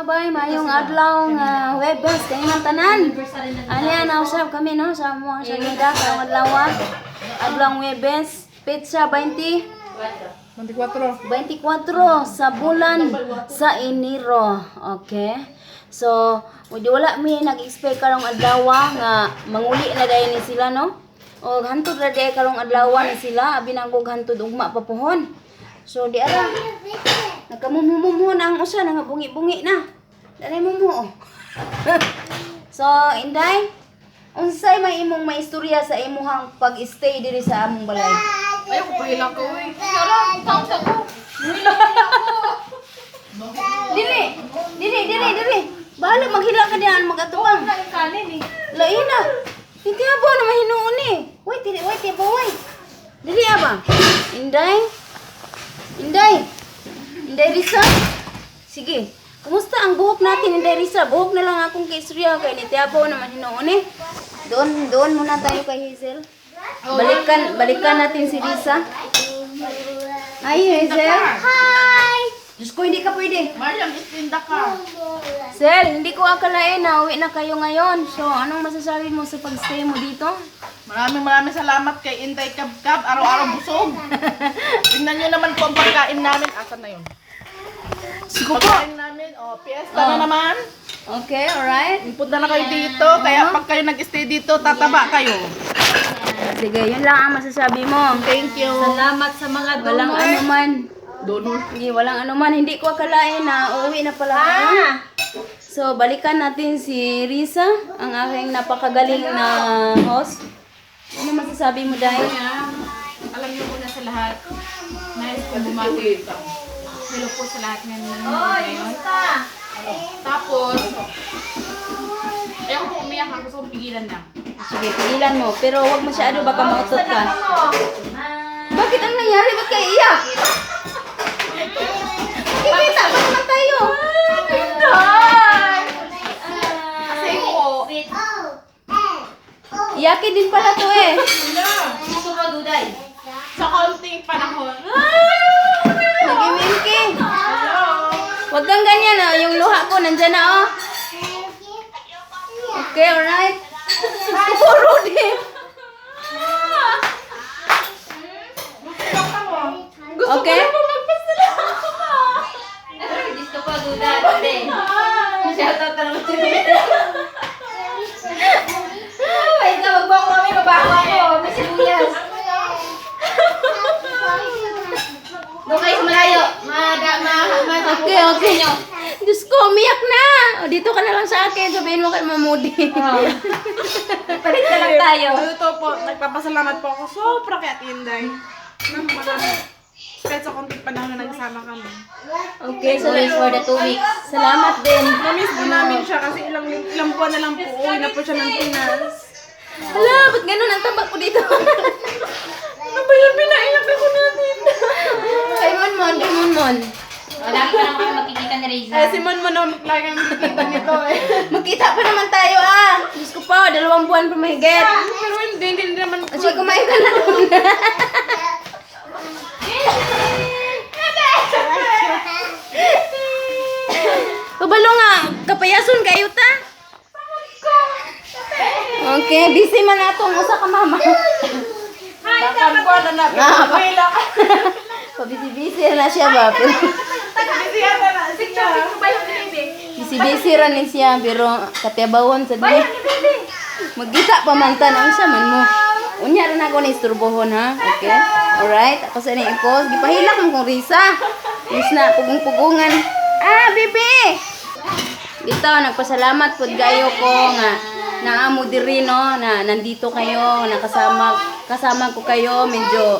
Abay, mayong adlaw nga Huwebes kayo ng tanan. Ano nausap kami no sa mga salida karong adlaw. Adlaw Huwebes, pizza 24 sa bulan sa Enero. Okay? So, wala mi nag-expect karong adlaw nga manguli na dayon ni sila no. O hantod ra day karong adlaw ni sila abi nang kog hantod ugma papuhon. So di ara nagkamumumo na ang usa nga bungi-bungi na. Dali mo mo. So Inday, unsay may imong maistorya sa imuhang pag-stay diri sa among balay? Ayaw ko pahilang ko eh. Kaya count ako. Dili. Bahala maghila ka diyan magatubang. Kanin eh. Lain na. Hindi abo na mahinuon eh. Wait, dili aba. Inday Risa. Sige. Kumusta ang buhok natin, Inday Risa? Buhok na lang akong kay Surya kay ni Tiapo naman hinuon eh. Doon muna tayo kay Hazel. Balikan natin si Risa. Hi Hazel. Hi. Diyos ko, hindi ka pwede. Mariam, istinda ka. Sel, hindi ko akalain na uwi na kayo ngayon. So, anong masasabi mo sa pag-stay mo dito? Maraming salamat kay Intay Kabkab. Araw-araw busog. Tingnan nyo naman po ang pagkain namin. Asan na yun? Sige po. Pagkain namin. O, fiesta na naman. Okay, alright. Punta na kayo dito. Kaya pag kayo nag-stay dito, tataba kayo. Sige, yun lang ang masasabi mo. Thank you. Salamat sa mga Walang donor. anuman. Donor. Sige, walang anuman. Hindi ko akalain na uuwi na pala kayo. So, balikan natin si Risa, ang aking napakagaling na host. Ano masasabi mo dahil? Alam niyo muna sa lahat. Nice po bumati. Hello po sa lahat ng ngayon. Tapos, ayaw ko umiyak. Gusto kong pigilan lang. Sige, pigilan mo. Pero huwag masyado, baka mautot ka. Bakit ang nangyari? Ba't kayo iyak? Kikita ba naman tayo? Kasi ko, Iyakin din pala to eh. gusto ko duday. Sa konting panahon. Nag-iminki. Huwag kang ganyan oh. Yung luha ko nandyan na oh. Okay, alright. Puro din. Okay? Gusto ko duday. Shoutout ka naman sila. Wait na, wag mo ako kami mabaho ako. May sibuyas. Doon kayo sa malayo. Okay. Diyos ko, umiyak na. O, dito ka na lang sa akin. Sabihin mo kay Mamudi. Palit na lang tayo. Ito po, nagpapasalamat po ako sobra kay Ate Inday. Kahit sa konting panahon na nagsama kami. Okay, so for the 2 weeks. Salamat din. Namiss din namin siya kasi ilang buwan na lang po. Uwi na po siya ng Pinas. Hala, ba't ganun ang taba ko dito? Ano ba yan? Pinaiyak ako natin. Kay Monmon. Lagi pa naman kayo makikita ni Reza. Si Mon naman lagi ang nakikita nito eh. Magkita pa naman tayo ah. Diyos ko pa, 2 buwan pa mahigit. Pero hindi naman po. Sige, kumain ka na doon. Pabalo nga, kapayason kayo ta. Okay, busy man atong usa ka mama. Bakal ko na na. Pila ka. Pabisi-busy na siya ba? Pero Bisihan na na. Sige. busy-busy ra ni siya pero katiyabawon sa dili. Magkita pa man tan ang sa man mo. Unya ra na ko ni isturbohon ha. Okay? Alright. Ako sa ni ipos, gipahilak mo kong Risa. Yes na pugong-pugungan. Ah, bibi. Dito nagpasalamat pud gayo ko nga naamo diri no na nandito kayo, kasama ko kayo medyo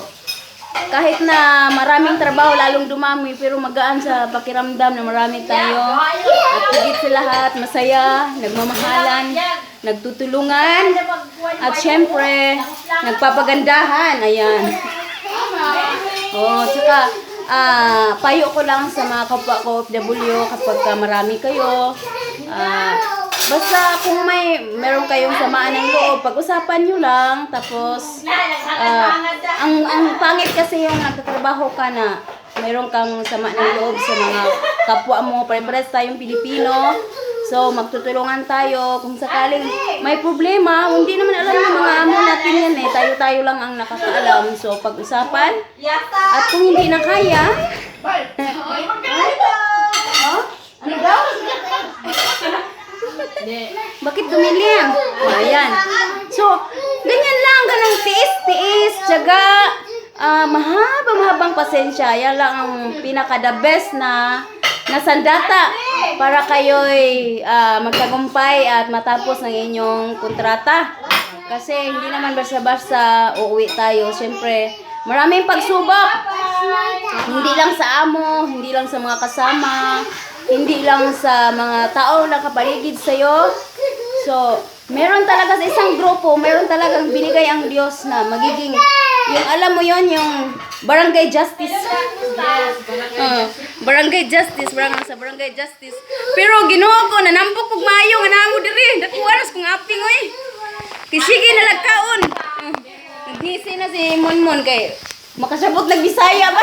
kahit na maraming trabaho lalong dumami pero magaan sa pakiramdam na marami tayo at higit sa lahat masaya, nagmamahalan, nagtutulungan at syempre nagpapagandahan. Ayan. Oh, tsaka payo ko lang sa mga kapwa ko OFW kapag marami kayo, basta kung meron kayong samaan ng loob, pag-usapan nyo lang. Tapos ang pangit kasi yung nagtatrabaho ka na meron kang sama ng loob sa mga kapwa mo, pare-pares tayong Pilipino. So, magtutulungan tayo. Kung sakaling may problema, hindi naman alam ng mga amo natin yan eh. Tayo-tayo lang ang nakakaalam. So, pag-usapan. At kung hindi na kaya, ano daw? Bakit dumilim? Ayan. So, ganyan lang. Ganang tiis, tiyaga. Mahabang pasensya. Yan lang ang pinaka-the best na sandata para kayo'y magtagumpay at matapos ng inyong kontrata. Kasi hindi naman basta-basta uuwi tayo. Siyempre, maraming pagsubok. Hindi lang sa amo, hindi lang sa mga kasama, hindi lang sa mga tao na kapaligid sa'yo. So, meron talaga sa isang grupo, meron talagang binigay ang Diyos na magiging, yung alam mo yon yung barangay justice. Barangay justice, sa barangay justice. Pero Ginoo ko, nanampok kog maayo nga namo diri. Dakuaras kong aping oy. Kisige na lagkaon. Nagdisi na si Monmon kay makasabot nag Bisaya ba?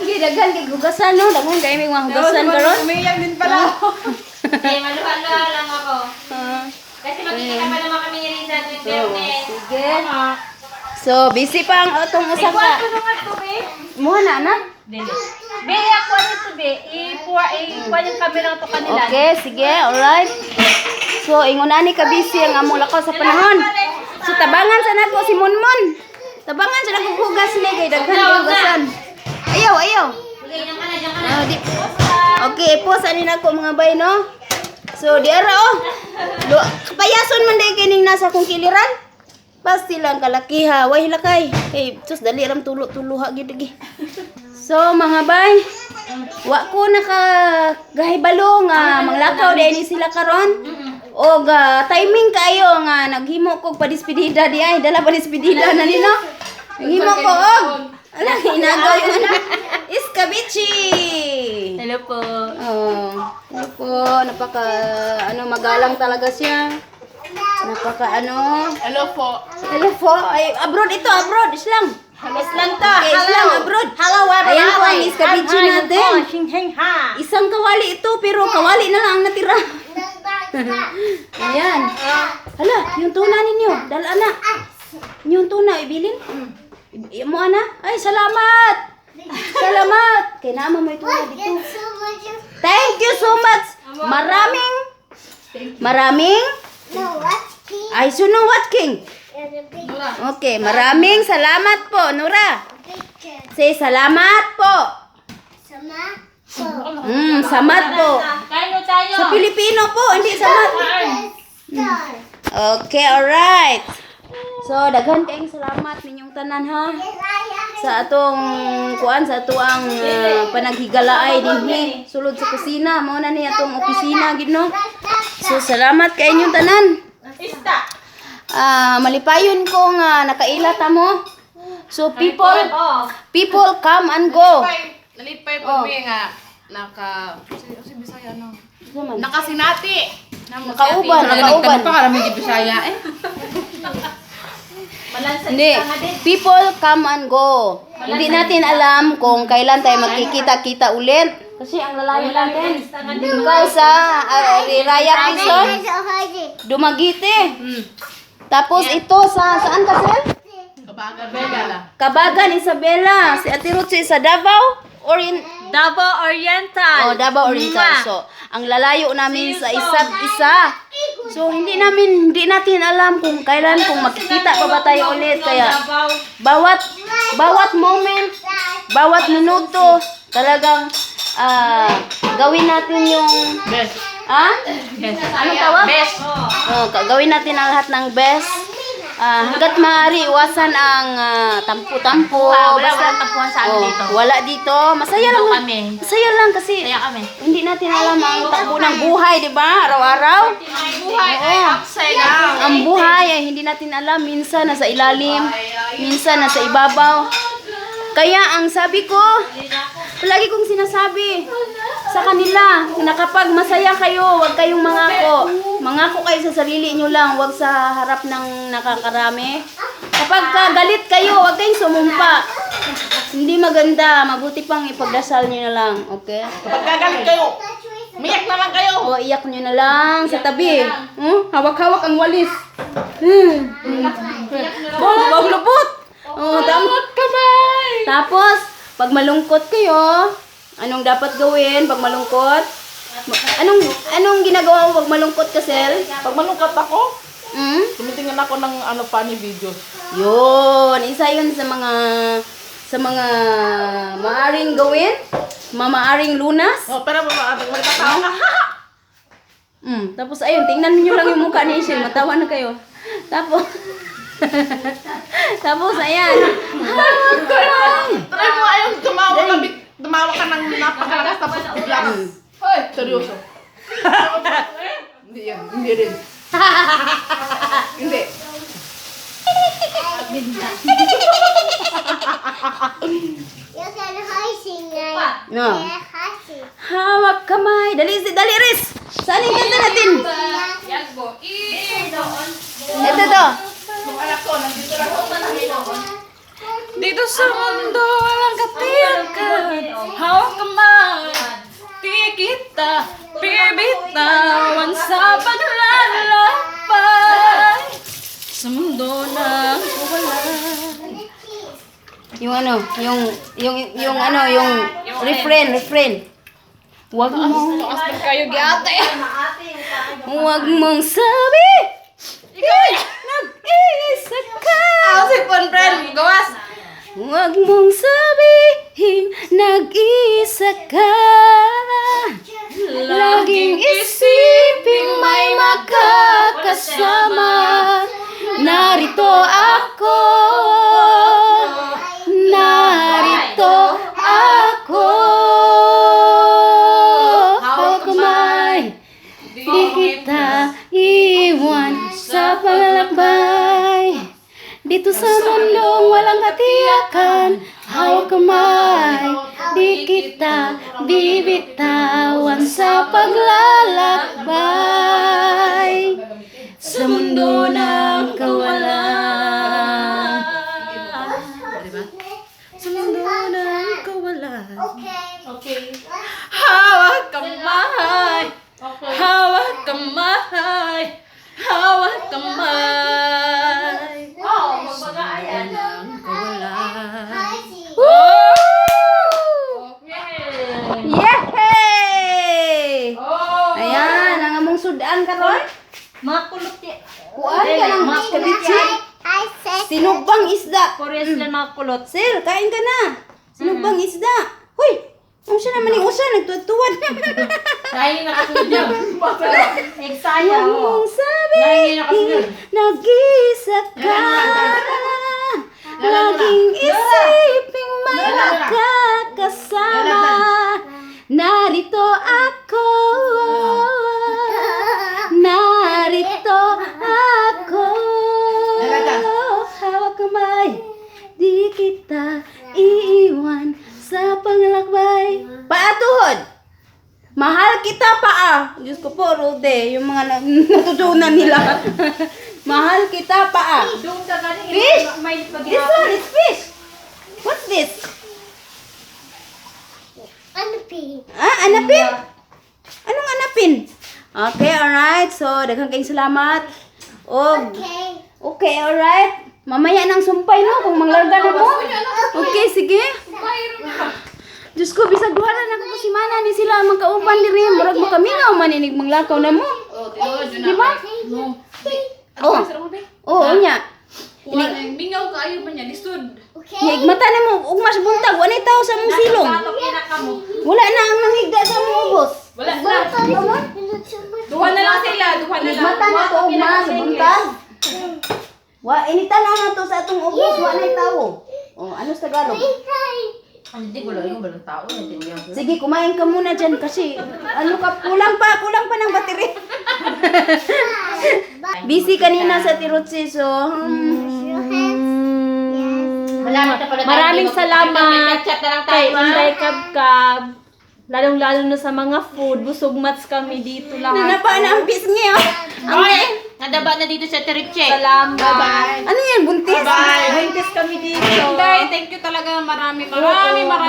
Gidaghan kay hugasan no, daghan kay may mga hugasan karon. Umiyak din pala ako. Maluha-luha lang ako. Kasi magkikita pa naman kami ni Riza tuwing Biyernes. Sige. So, busy pa ang atong usa ka. Mo na anak? Dili. Be, ako ano to be? Ipuha yung camera to kanila. Okay, sige, alright. So, ingunani ka busy ang among lakaw sa panahon. So, tabangan sa nako si Monmon. Tabangan sa nako hugas ni kay daghan kay hugasan. Ayaw. Okay, diyan ka na. Okay, pause ani nako mga bay no. So, di ara oh. Kapayason man day kining nasa kong kiliran. Basti lang kalakiha, way lakay. Sus dali ram tulo-tuluha gid gi. So, mga bay, wa ko nakagahibalo nga manglakaw day ni sila karon. Og timing kayo nga naghimo kog padispedida di ay dala padispedida na nino. Naghimo ko og ala inagaw yung iskabichi. Hello po. Ano po, magalang talaga siya. Hello po. Hello po. Ay, abroad Islang. Islang to. Okay, Islang, abroad. Hello, Ayan po ang iskabichi natin. Isang kawali ito, pero kawali na lang ang natira. Ayan. Hala, yung tuna ninyo. Dala na. Yung tuna, ibilin. Mo ana? Ay, salamat. Kaya naman may tuna dito. Thank you so much. Maraming. Ay, sunong what king? Okay, maraming salamat po, Nora. Say salamat po. Samat po. Kain tayo. Sa Pilipino po, hindi samat. Okay, alright. So, daghan kayong salamat ninyong tanan ha. Sa atong ang panaghigalaay dinhi sulod sa kusina, mao na ni atong opisina gid no. So, salamat kay inyong tanan. Malipayon ko nga nakaila ta mo. So, people come and go. Nalipay po mi nga si Bisaya no. Nakasinati. Nakauban. Karami gid Bisaya eh. Hindi. People come and go. Hindi natin alam kung kailan tayo magkikita-kita ulit. Kasi ang lalayo natin. Ikaw sa Raya Quezon, Dumaguete. Tapos ito saan ka sir? Kabagan Isabela. Si Ate Ruth sa Davao Davao Oriental. Davao Oriental. So, ang lalayo namin sa isa't isa. So, hindi natin alam kung kailan, kung makikita pa ba tayo ulit. Kaya, bawat moment, bawat minuto, talagang gawin natin yung... Best. Ano tawag? Best. Gawin natin ang lahat ng best. Hanggat maaari, iwasan ang tampo-tampo. Walang tampuhan sa amin dito. Wala dito. Masaya lang. Masaya lang kasi hindi natin alam ang takbo ng buhay, di ba? Araw-araw. Buhay ay upside down. Ang buhay ay hindi natin alam. Minsan nasa ilalim, minsan nasa ibabaw. Kaya ang sabi ko, palagi kong sinasabi sa kanila na kapag masaya kayo, huwag kayong mangako. Mangako kayo sa sarili nyo lang, huwag sa harap ng nakakarami. Kapag galit kayo, huwag kayong sumumpa. Hindi maganda. Mabuti pang ipagdasal nyo na lang. Okay? Pagkagalit kayo, umiyak na lang kayo. O, iyak nyo na lang sa tabi. Hawak-hawak ang walis. Bawang lupot. Tama kamay. Tapos, pag malungkot kayo, anong dapat gawin pag malungkot? Anong ginagawa mo pag malungkot ka, Sel? Pag malungkot ako, Hmm? tumitingnan ako ng funny videos. Yun, isa yun sa mga maaring gawin, maaring lunas. Oh, pero magtatawa ka. Tapos ayun, tingnan niyo lang yung mukha ni Ishil, matawa na kayo. Tapos tapos ayan. Try mo ayun, tumawa ka ng napakalakas tapos biglang. Hoy, seryoso. Hindi yan, hindi rin. Hindi. No. Hawak kamay. Dali, Riz. Saan yung kanta natin? Ito to. Yung anak ko, nandito lang ako. Dito sa mundo walang katiyakan. Hawak kamay, di kita bibitawan sa paglalakbay. Sa mundo na kawalan. Yung refrain. Huwag mong Kayo giate. Huwag mong sabi nag-iisa ka. Sipon friend, gawas. Huwag mong sabihin nag-iisa ka. Laging isipin may makakasama. Narito ako. Hawak kamay. Di kita iwan sa paglalakbay. Dito sa mundong walang katiyakan. Hawak kamay. Di kita bibitawan sa paglalakbay. Sa mundo ng kawalan. Sa mundo ng kawalan. Okay. Hawak kamay. Hawak kamay. Hawak kamay. Ng kawalan. Yehey! Ayan, ang among sudan karon. Makulot ya. Kuan ka ng ceviche. Sinugbang isda. Korea sila makulot. Sir, kain ka na. Sinugbang isda. Hoy, ang siya naman yung usa, nagtutuwad. Dahil nakasunod niya. Eksaya Huwag mong sabihin, nag-isa ka. Laging isipin may makakasama. Narito ako. Hawak kamay. Di kita iiwan sa paglalakbay. Paatuhod. Mahal kita paa. Diyos ko po, Rude. Yung mga natutunan nila. Mahal kita paa. Doon ka galing. Fish! May This one is fish. What's this? Anapin. Anong anapin? Okay, alright. So, daghang kayong salamat. Okay, alright. Mamaya nang sumpay no kung manglarga na mo. Okay, sige. Diyos ko, bisag duha na ako si Mana ni sila magkaupan diri. Murag mo kami nga maninig manglakaw na mo. Di ba? Oh, nya. Mingaw ka ayaw pa niya. Lisod. Higmata na mo, ug mas buntag, wala tao sa mong silong. Wala na ang nangigda sa mong ubos. Wala na. Duha na lang sila. Duha na lang. Higmata na to, ug mas buntag. Initanaw na to sa atong ubos, wala na tao. Oh, ano sa Tagalog? Hindi ko lang yung balang tao. Sige, kumain ka muna dyan kasi kulang pa ng battery. Busy kanina sa Tirotsi, so Maraming salamat kay Inday Kabkab. Lalong-lalo na sa mga food. Busog mats kami dito lahat. nanapa na ang pisngi, oh. Nadaba na dito sa Teriche. Salamat. Bye-bye. Ano yan, buntis? Buntis kami dito. Inday, thank you talaga. Maraming thank you. Walang Salamat.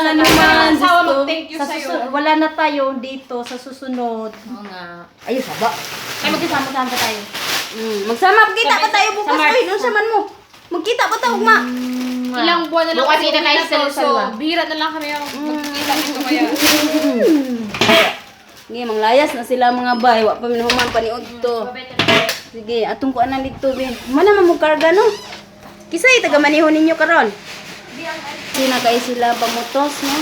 ano Hindi ka man, naman asawa gusto. mag-thank you sa'yo. Wala na tayo dito sa susunod. Oo nga. Ayun, saba. Ay, magkasama-sama tayo. Magsama, kita pa tayo bukas. Sa March. Ay, nung saman mo. Magkita pa tayo, ma. Ilang buwan na lang Bukas kasi kita uwi tayo na sa to. Luzon. So, bihira na lang kami yung magkikita dito kaya. Sige, manglayas na sila mga bay. Wa pa minuman paniod to. Sige, atong ko anan dito, bin. Mana man mo karga, no? Kisay, taga manihon ninyo karon. Sina kay sila pamutos, no?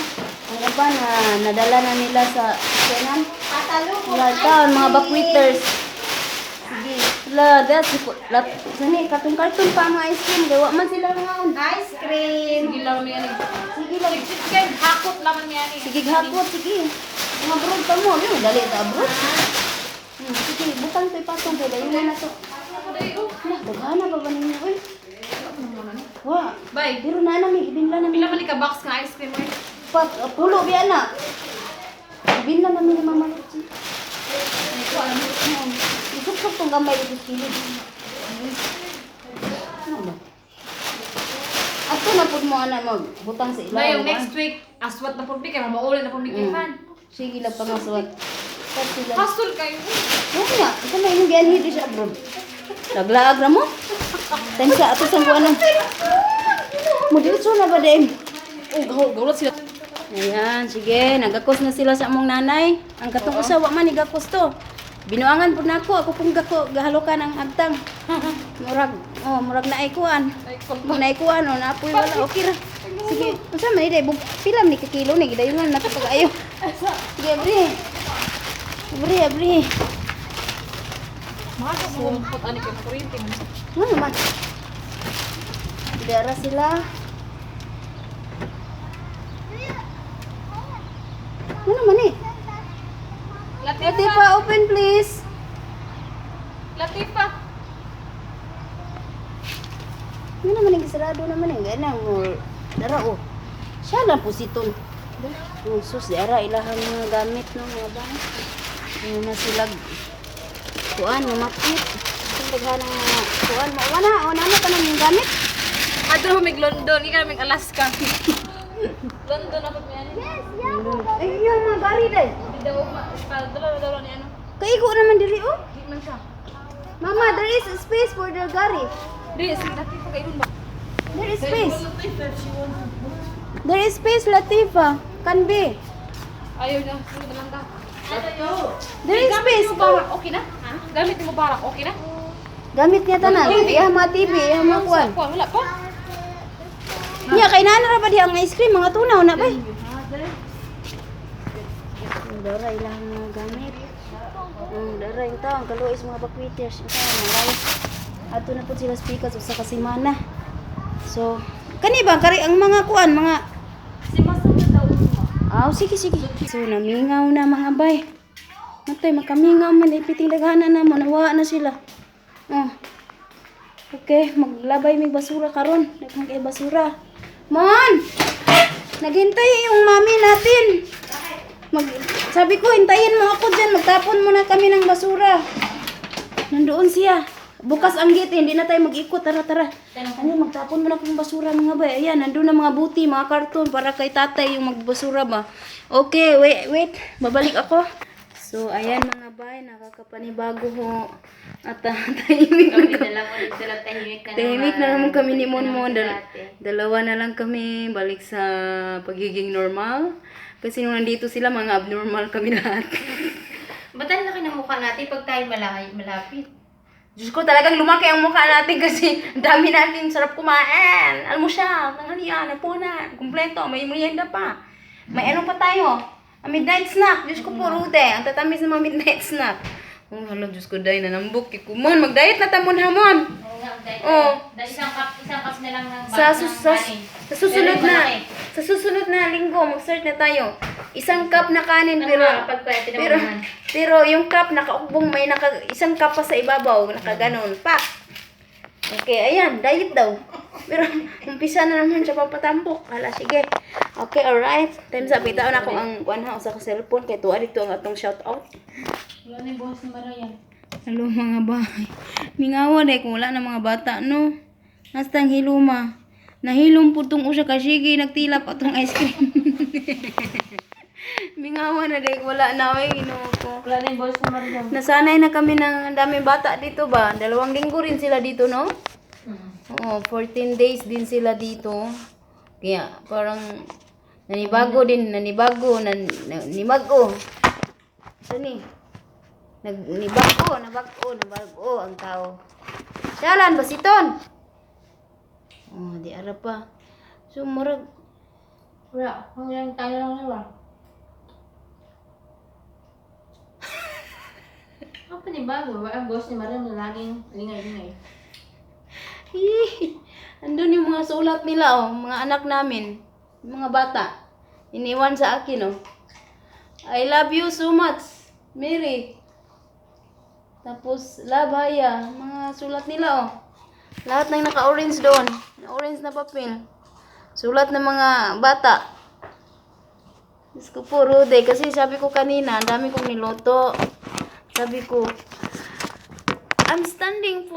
Ang iba na nadala na nila sa senan. Wala taon, mga backwitters. Sige, wala, that's sani, karton pa ang mga ice cream. Gawa man sila mga ice cream. Sige lang yan eh. Sige lang. Sige, hakot naman yan eh. Sige, hapot, sige. Mga abroad pa mo, yun, dali sa abroad. Sige, butang to'y patong, kaya yun na to. Nah, daghana pa ba ninyo, uy? Wah, Bye. biro na namin, ibinla namin. Pila man ka box ka ice cream eh. Pulo, biya na. Ibinla namin ni Mama Luchi. Isuk-suk tong gamay dito sa kilid. Ano ba? Ato na po mo, anak mo, butang sa ilaw. Na yung next week, aswat na public, kaya maulit na public yung fan. Sige lang pangaswat. Kat sila. Hustle kayo. Oo nga, ito na yung gianhid siya, bro. Naglaag na mo? Tensa, ato sa ano. Mudiritso na ba din? Oh, gawlat sila. Ayan, sige, nagakos na sila sa among nanay. Ang katong usawa man, igakos to. Binuangan po na ako pong gahalukan ang agtang. Murag na ikuan. Naikuan, naapoy wala, okay ra. Sige, unsa man ide, pilam ni kakilo ni, gidayungan na kapag ayo. Sige, abri. Mga kumumpot, ano kayo, kuryente mo. Ano naman? Dara sila. Ano naman eh? Latifa, open please. Latifa. Ano naman yung sarado naman eh. Ganang mo. Dara oh. Siya lang po siton. Sus, dara ilahang mga gamit no mga bang. Ano na sila. Kuan, mamakit. Sindaghan ng mga kuan. Mawana, ano pa nang yung gamit? Adro mig London, ika mig Alaska. London na pag yan. Ay, yung mga gari dahil. Di daw, dalawa ni ano. Kaigo naman diri oh. Di man siya. Mama, there is space for the gari. Di, si Latifa kayo ba? There is space. There is space, Latifa. Can be. Ayaw niya, sunod na lang ka. There is space. Barak, okay na? Ha? Gamit mo barak, okay na? Gamit niya tanan. Iya mga TV, iya mga kuan. Wala pa. Nya kay nana ra ba di ang ice cream mga tunaw na ba? Dara ilang mga gamit. Dara yung taong kaluoy sa mga bakwiters. Ito mga ato na po sila speakers usa ka semana. So, kani ba kari ang mga kuan mga sige. So, namingaw na mga bay. Natay, makamingaw man. Ipiting daghanan na mo. Nawa na sila. Okay, maglabay may basura karon. Daghang kay basura. Mon! Naghintay yung mami natin. Sabi ko, hintayin mo ako dyan. Magtapon muna kami ng basura. Nandoon siya. Bukas ang gate, hindi na tayo mag-ikot. Tara. Ano, magtapon muna kami ng basura mga bay. Ayan, nandun na mga buti, mga karton para kay tatay yung magbasura ba. Okay, wait. Babalik ako. So, ayan mga bay, nakakapanibago ho. At tahimik na naman kami ni Monmon. Dalawa na lang kami balik sa pagiging normal. Kasi nung nandito sila, mga abnormal kami lahat. Ba't ang laki ng mukha natin pag tayo malapit? Diyos ko, talagang lumaki ang mukha natin kasi ang dami natin sarap kumain. Almusal, tanghalian, hapunan, kumpleto, may merienda pa. May ano pa tayo? A midnight snack. Diyos ko po, Rude. Ang tatamis ng mga midnight snack. Oh, hala, Diyos ko, dahil nanambok. Kumon, mag-diet na tamon hamon. Oo nga, Oh. isang cup na lang ng Sa susunod na linggo, mag-start na tayo. Isang cup na kanin, pero yung cup nakaubong, may isang cup pa sa ibabaw, nakaganon. Pak! Okay, ayan, diet daw. Pero umpisa na naman siya papatampok. Hala, sige. Okay, alright. Time sa bitaon ako ang one house sa cellphone kay tuwa dito ang atong shout out. Wala na yung buhos na marayan. Hello mga bahay. Mingawa dai kung wala na mga bata no. Hastang hiluma. Nahilom po tong usa ka sige nagtila pa tong ice cream. Mingawa na dai wala na way Ginoo ko. Wala na yung boss na Maria. Nasanay na kami ng daming bata dito ba? 2 linggo rin sila dito no? Oo, 14 days din sila dito. Kaya parang nanibago. Sani? Nabago ang tao. Dalan basiton. Oh, di ara pa. So murag Wala. Hanggang tayo lang nila. Apa ni bago? Ang boss ni Maria na laging lingay-lingay. andun yung mga sulat nila mga anak namin, mga bata. Iniwan sa akin I love you so much, Mary. Tapos love Haya, mga sulat nila Lahat ng naka-orange doon, orange na papel. Sulat ng mga bata. Diyos ko po, Rude. Kasi sabi ko kanina, ang dami kong niluto. Sabi ko, I'm standing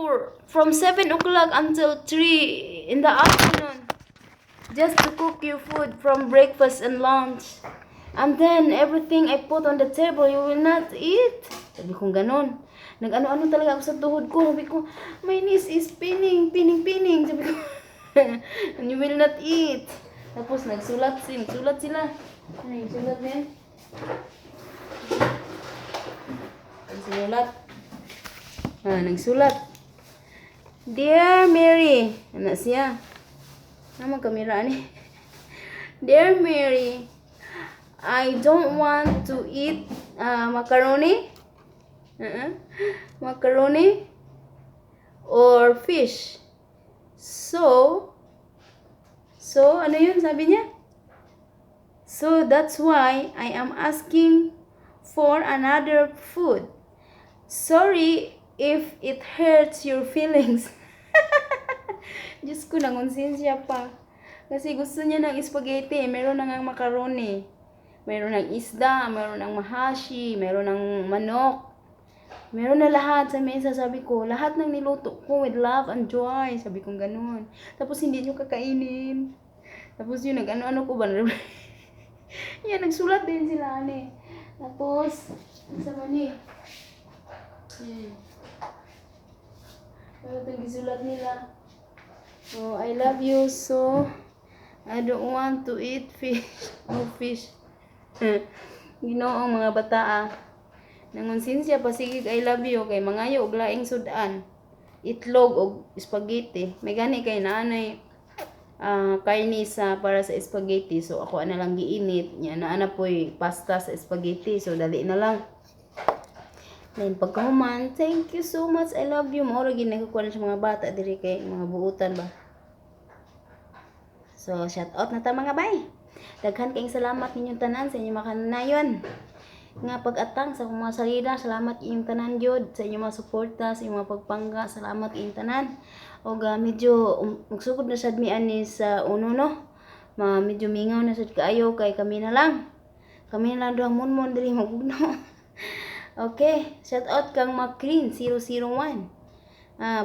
from 7 o'clock until 3 in the afternoon. Just to cook your food from breakfast and lunch. And then, everything I put on the table, you will not eat. Sabi ko ganon. Nag-ano-ano talaga ako sa tuhod ko. Sabi ko, my niece is pinning. Sabi ko, and you will not eat. Tapos nagsulat sila. Ano yung sulat niya? Nagsulat. Dear Mary. Ano siya? Ano kamera ni? Dear Mary, I don't want to eat macaroni. Macaroni or fish. So ano yun sabi niya? So that's why I am asking for another food. Sorry if it hurts your feelings. Diyos ko, nangonsensya pa. Kasi gusto niya ng spaghetti, meron ng macaroni. Meron ng isda, meron ng mahashi, meron ng manok. Meron na lahat sa mesa, sabi ko. Lahat ng niluto ko with love and joy. Sabi ko ganun. Tapos hindi niyo kakainin. Tapos yun, nag-ano-ano ko ba? Yan, nagsulat din sila, Tapos, sama ni. Ano itong gisulat nila? Oh, I love you so I don't want to eat fish. Fish. Ginoong mga bata Nangonsinsya pasigig I love you kay mangayo og laing sudan. Itlog og spaghetti. May gani kay nanay kaini sa para sa spaghetti. So ako ana lang giinit nya na poy pasta sa spaghetti. So dali na lang. Then pagkahuman, thank you so much. I love you. Mao ra gid nagkukuan sa mga bata diri kay mga buutan ba. So shout out na ta mga bay. Daghan kayong salamat ninyong tanan sa inyong makanayon. Nga pag-atang sa mga salida, salamat inyong tanan jud sa inyong mga suporta, sa inyong mga pagpangga, salamat inyong tanan. Og medyo magsugod na sad mi ani sa uno no. Medyo mingaw na sad kaayo kay kami na lang. Kami na lang duhang munmon diri magugno. Okay, shout out kang Macrin 001.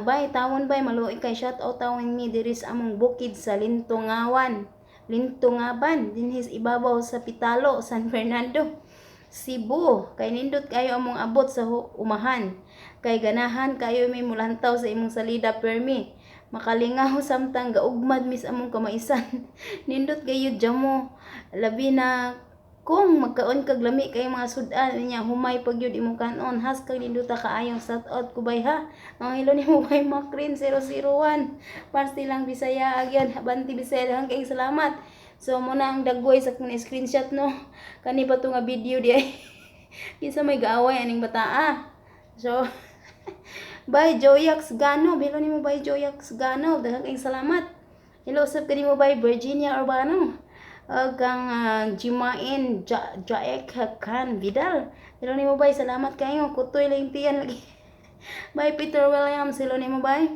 Bye tawon bay maluoy kay shout out tawon mi diri sa among bukid sa Lintungawan. Lintungaban dinhis ibabaw sa Pitalo, San Fernando. Cebu, kay nindot kayo among abot sa umahan. Kay ganahan kayo may mulantaw sa imong salida permi. Makalingaw samtang gaugmad mis among kamaisan. Nindot kayo jamo. Labi na kung magkaon kag lami kay mga sudan niya humay pag yun imong kanon has kag ninduta kaayong shout out kubay ha. Ang ilo nimo kay Macrin 001. Party lang Bisaya agyan banti Bisaya hanggang salamat. So muna ang dagway sa kung screenshot no. Kani pa to nga video di ay. Kinsa may gaaway aning bata So bye Joyax Gano. Bilo nimo bye Joyax Gano. Daghang salamat. Hello sab kanimo bye Virginia Urbano. Kang Jimain Jaek Khan Vidal. Hello nimo bye salamat kayo. Kutoy lang tiyan lagi. Bye Peter Williams. Hello nimo bye.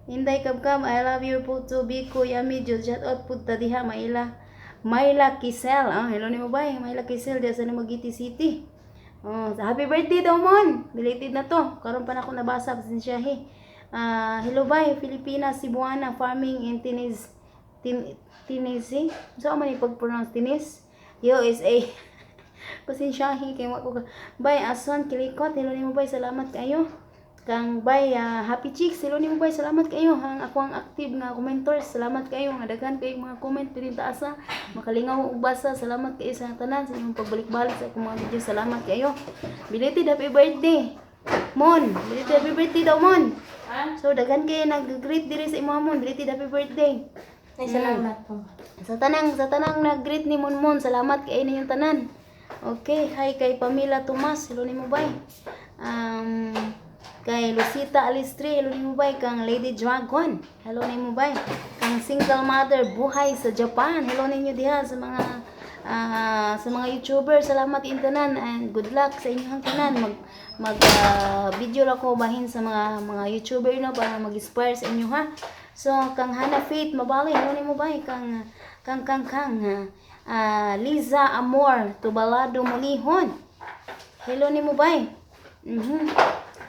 Inday Kabkab, I love you po to be Kuya Medyo. Shout out po ta diha Mayla Kisel. Hello nimo bye. Mayla Kisel diya sa Namagiti City. Oh, sa happy birthday daw mon. Belated na to. Karon pa na ako nabasa pasensya he. Hello bye, Filipinas, Cebuana, farming in Tennessee. So man ipag-pronounce Tinis. USA. Pasensya he kay wako. Bye Aswan Kilikot. Hello nimo bye, salamat kayo. Kang bye Happy Chicks, hello nimo bye, salamat kayo. Ang ako ang active nga commenters, salamat kayo. Nga daghan kay mga comment pili taasa. Makalingaw ug basa, salamat kayo sa tanan sa inyong pagbalik-balik sa akong mga video. Salamat kayo. Belated happy birthday. Mon, belated happy birthday daw Mon. So daghan kayo nag-greet diri sa imong Mon, belated happy birthday. Ay, salamat po. Sa tanang nag-greet ni Mon, salamat kayo ninyong tanan. Okay, hi kay Pamela Tomas, hello nimo bye. Kay Lucita Alistri, hello nimo bye. Kang Lady Dragon, hello nimo bye. Kang single mother buhay sa Japan, hello ninyo diha sa mga YouTuber, salamat in tanan and good luck sa inyong tanan. Mag video ra ko bahin sa mga YouTuber no para mag-inspire sa inyo ha. So kang Hana Faith Mabali, hello nimo bye. Kang Liza Amor Tubalado Mulihon, hello nimo bye.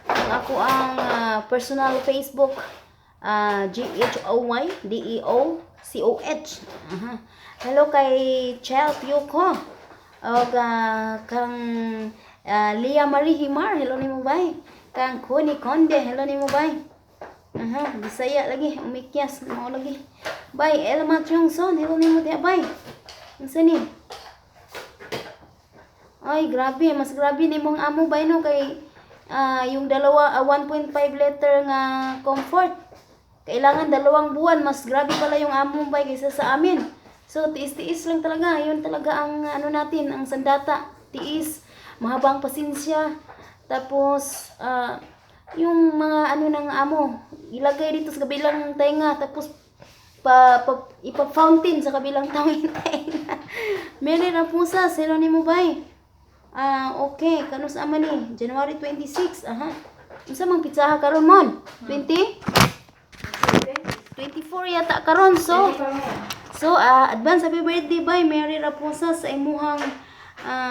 Ako ang personal Facebook GHOY DEOCOH. Hello kay Chel Piuko. Og kang Lia Marie Himar, hello nimo bye. Kang Connie Conde, hello nimo bye. Bisaya lagi, umikyas mo lagi. Bye Elma Chongson, hello nimo dia bye. Unsa ni? Ay, grabe, mas grabe ni mong amo bye no kay yung dalawa 1.5 liter nga comfort. Kailangan 2 buwan, mas grabe pala yung amo bay kaysa sa amin. So tiis-tiis lang talaga, yun talaga ang ano natin, ang sandata, tiis, mahabang pasensya. Tapos yung mga ano ng amo, ilagay dito sa kabilang tenga, tapos ipa-fountain sa kabilang tenga. Meri Rapusa, hello nimo bay. Okay, kanus ama ni January 26. Unsa mang pitsaha karon mon? 20? 24 yata karon. So advance happy birthday bye Mary Raposa sa imuhang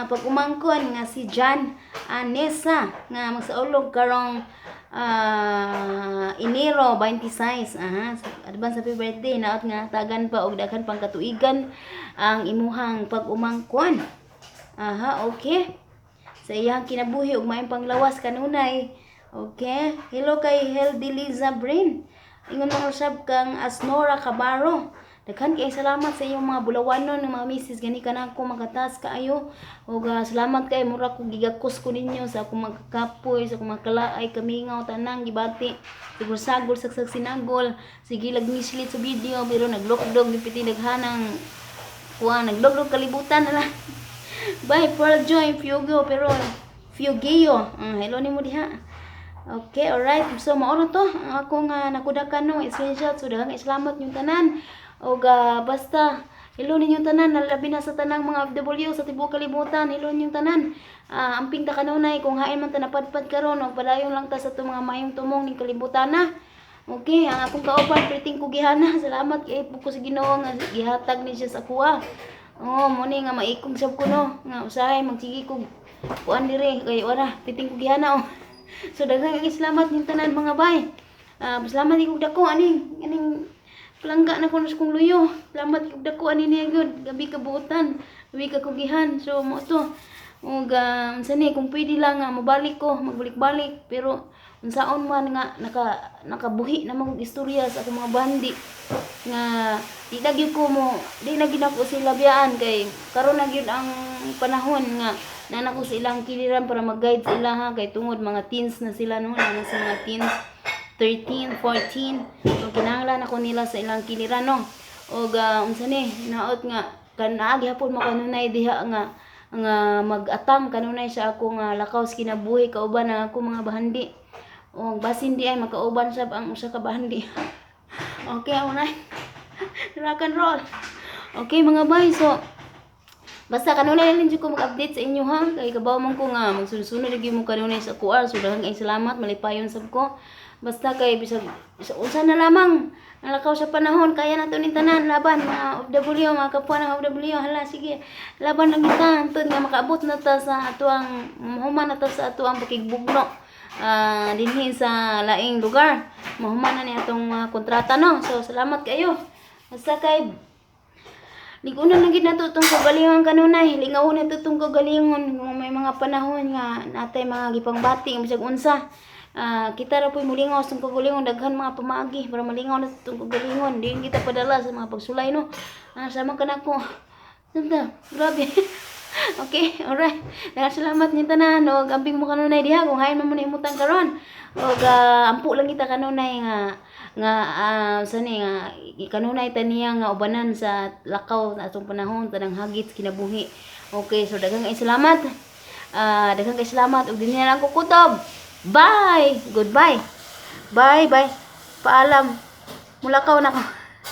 pag-umangkon nga si Jan Anessa nga magsaulog karong Enero 26. Advance happy birthday naot nga tagan pa og daghan pang katuigan ang imuhang pag-umangkon. Okay. Sa iyang kinabuhi ug maayong panglawas kanunay. Okay. Hello kay Healthy Liza Brain. Ingon mo usab kang Asnora Cabaro. Daghan kay salamat sa iyong mga bulawanon ng mga misis gani kanako makatas kaayo. Ug salamat kay mura ko gigakos ko ninyo sa akong magkapoy, sa akong makalaay kamingaw tanang gibati. Siguro sagol sagsag sinagol. Sige lag mislit sa video pero naglokdog gipiti daghanang naglogdog kalibutan na lang. Bye, Pearl Joy, Fugio, pero Fugio. Hello nimo diha. Okay, alright. So, maono to. Ako nga nakudakan no, screenshot. So, daghang salamat yung tanan. O basta, hello ninyong tanan. Nalabi na sa tanang mga FW sa tibuok kalibutan. Hello ninyong tanan. Amping ta kanunay kung hain man ta napadpad karon o padayon lang ta sa itong mga mayong tumong ning kalibutan na. Okay, ang akong kauban, priting ko gihana. Salamat kay po ko sa Ginoo nga gihatag ni siya sa kuha. Muni nga maikog sab ko no nga usahay magsigi kog kuan dire kay ora titing ko gihana So daghang salamat ning tanan mga bay. Salamat ikog dako aning palangga na kuno sa kong luyo. Salamat ikog dako ani niya gyud gabi kabuotan, gabi ka kugihan. So mo to ug sani kung pwede lang nga mabalik ko, magbalik-balik pero unsaon man nga nakabuhi na mag istorya sa akong mga bandi nga di na gyud ako sila biyaan kay karon na gyud ang panahon nga nana ko sa ilang kiliran para mag-guide sila ha kay tungod mga teens na sila no na sa mga teens 13, 14 so kinahanglan ako nila sa ilang kiliran no og unsa ni naot nga kanaagi hapon makanunay diha nga mag-atang kanunay sa ako nga lakaw sa kinabuhi kauban ang ako mga bahandi o basin di ay makauban sab ang usa ka bahandi. Okay, alright. Rock and roll. Okay mga bay, so Basta kanunay lang din ko mag-update sa inyo ha. Kay kabaw man ko nga magsunod lagi mo kanunay sa kuar. So daghang kay salamat malipayon sab ko. Basta kay bisag unsa na lamang nalakaw sa panahon kaya nato ni tanan laban mga OFW mga kapwa ng OFW. Hala sige. Laban lang kita antud nga makaabot na ta sa atuang mahuman na ta sa atuang pakigbugno. Dinhi sa laing lugar. Mahuman na ni atong kontrata no. So salamat kayo. Basta kay ligunan lang gid nato tong kagalingon kanunay. Lingaw na to tong kagalingon kung may mga panahon nga natay mga gipangbati bisag unsa. Kita ra po'y mulingaw sa kagalingon daghan mga pamaagi para malingaw na tong kagalingon. Di kita padala sa mga pagsulay no. Sama ka nako. Tanda, grabe. Okay, alright. Daghang salamat ni tanan og amping mo kanunay diha kung hayon man mo imutang karon. Og ampo lang kita kanunay nga sani nga kanunay taniya nga ubanan sa lakaw na atong panahon tanang hagit kinabuhi. Okay, so daghang salamat. Daghang salamat ug dinhi lang ko kutob. Bye. Goodbye. Bye bye. Paalam. Mulakaw na ko.